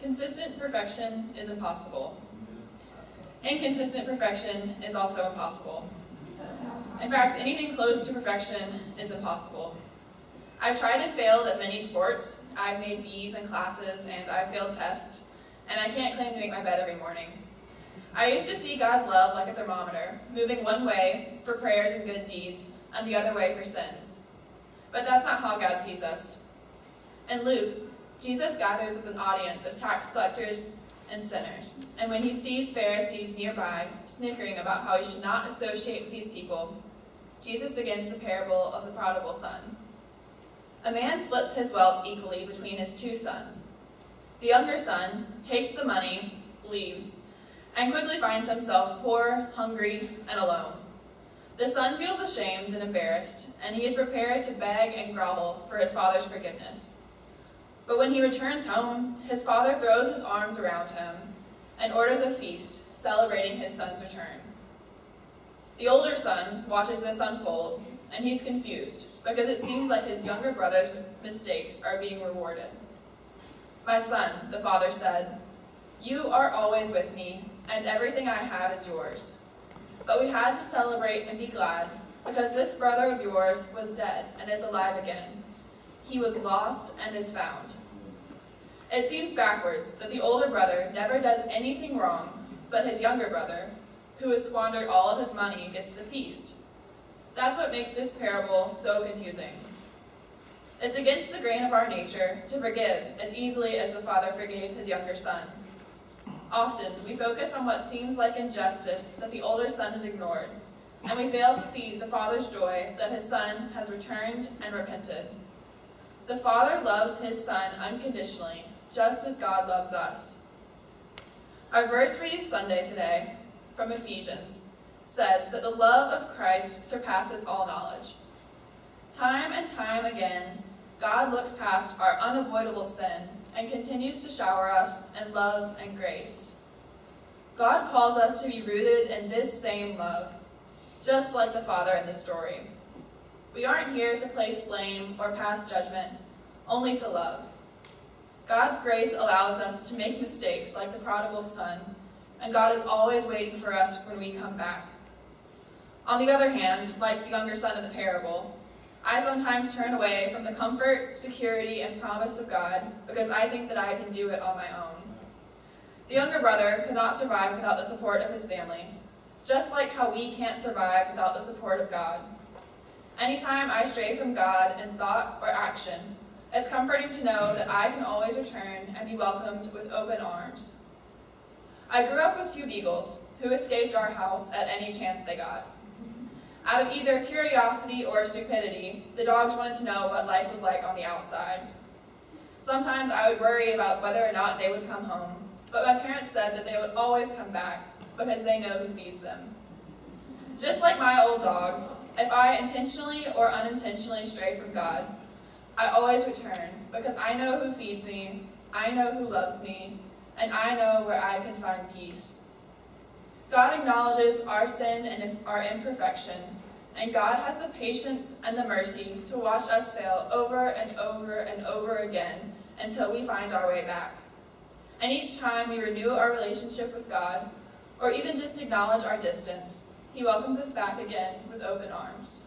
Consistent perfection is impossible. Inconsistent perfection is also impossible. In fact, anything close to perfection is impossible. I've tried and failed at many sports. I've made B's in classes, and I've failed tests, and I can't claim to make my bed every morning. I used to see God's love like a thermometer, moving one way for prayers and good deeds, and the other way for sins. But that's not how God sees us. In Luke, Jesus gathers with an audience of tax collectors and sinners, and when he sees Pharisees nearby snickering about how he should not associate with these people, Jesus begins the parable of the prodigal son. A man splits his wealth equally between his two sons. The younger son takes the money, leaves, and quickly finds himself poor, hungry, and alone. The son feels ashamed and embarrassed, and he is prepared to beg and grovel for his father's forgiveness. But when he returns home, his father throws his arms around him and orders a feast, celebrating his son's return. The older son watches this unfold, and he's confused, because it seems like his younger brother's mistakes are being rewarded. "My son," the father said, "you are always with me, and everything I have is yours. But we had to celebrate and be glad, because this brother of yours was dead and is alive again. He was lost and is found." It seems backwards that the older brother never does anything wrong, but his younger brother, who has squandered all of his money, gets the feast. That's what makes this parable so confusing. It's against the grain of our nature to forgive as easily as the father forgave his younger son. Often, we focus on what seems like injustice that the older son has ignored, and we fail to see the father's joy that his son has returned and repented. The father loves his son unconditionally, just as God loves us. Our verse for Youth Sunday today, from Ephesians, says that the love of Christ surpasses all knowledge. Time and time again, God looks past our unavoidable sin and continues to shower us in love and grace. God calls us to be rooted in this same love, just like the father in the story. We aren't here to place blame or pass judgment, only to love. God's grace allows us to make mistakes like the prodigal son, and God is always waiting for us when we come back. On the other hand, like the younger son of the parable, I sometimes turn away from the comfort, security, and promise of God because I think that I can do it on my own. The younger brother could not survive without the support of his family, just like how we can't survive without the support of God. Anytime I stray from God in thought or action, it's comforting to know that I can always return and be welcomed with open arms. I grew up with two beagles who escaped our house at any chance they got. Out of either curiosity or stupidity, the dogs wanted to know what life was like on the outside. Sometimes I would worry about whether or not they would come home, but my parents said that they would always come back because they know who feeds them. Just like my old dogs, if I intentionally or unintentionally stray from God, I always return because I know who feeds me, I know who loves me, and I know where I can find peace. God acknowledges our sin and our imperfection, and God has the patience and the mercy to watch us fail over and over and over again until we find our way back. And each time we renew our relationship with God, or even just acknowledge our distance, He welcomes us back again with open arms.